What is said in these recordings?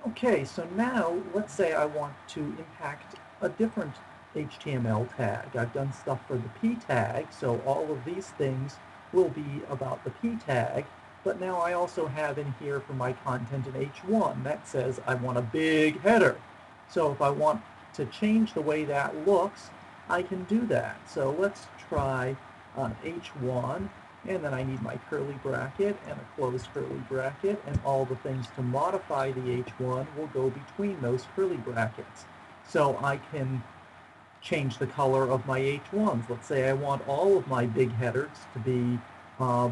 Okay, so now let's say I want to impact a different HTML tag. I've done stuff for the p tag, so all of these things will be about the p tag, but now I also have in here for my content in h1 that says I want a big header. So if I want to change the way that looks, I can do that. So let's try h1, and then I need my curly bracket and a closed curly bracket, and all the things to modify the h1 will go between those curly brackets. So I can change the color of my h1s. Let's say I want all of my big headers to be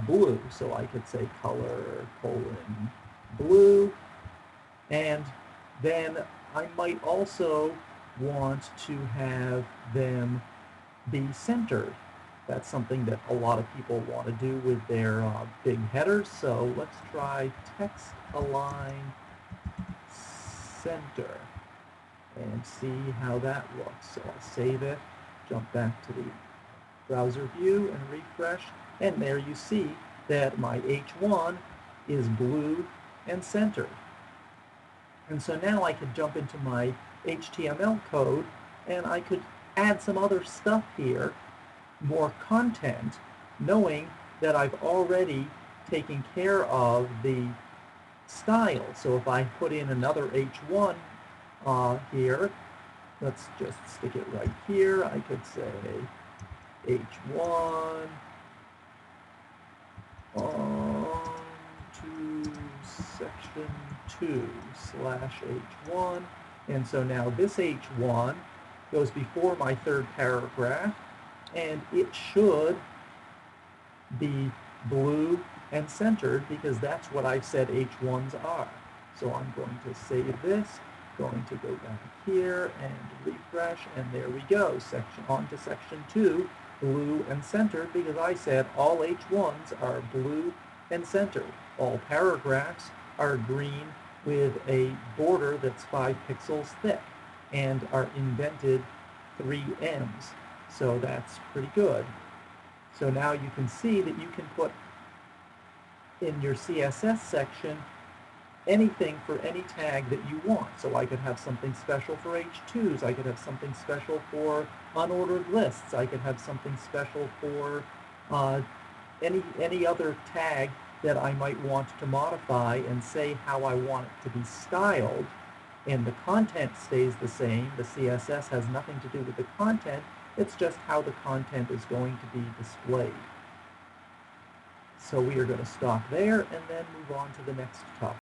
blue, so I could say color colon blue, and then I might also want to have them be centered. That's something that a lot of people want to do with their big headers. So let's try text align center and see how that looks. So I'll save it, jump back to the browser view and refresh. And there you see that my H1 is blue and centered. And so now I could jump into my HTML code and I could add some other stuff here, more content, knowing that I've already taken care of the style. So if I put in another H1 here, let's just stick it right here. I could say H1 on to section 2 slash H1. And so now this H1 goes before my third paragraph, and it should be blue and centered because that's what I've said H1s are. So I'm going to save this, going to go back here and refresh, and there we go. On to section 2, blue and centered, because I said all H1s are blue and centered. All paragraphs are green with a border that's 5 pixels thick and are indented 3 M's. So that's pretty good. So now you can see that you can put in your CSS section anything for any tag that you want. So I could have something special for H2s. I could have something special for unordered lists. I could have something special for any other tag that I might want to modify and say how I want it to be styled. And the content stays the same. The CSS has nothing to do with the content. It's just how the content is going to be displayed. So we are going to stop there and then move on to the next topic.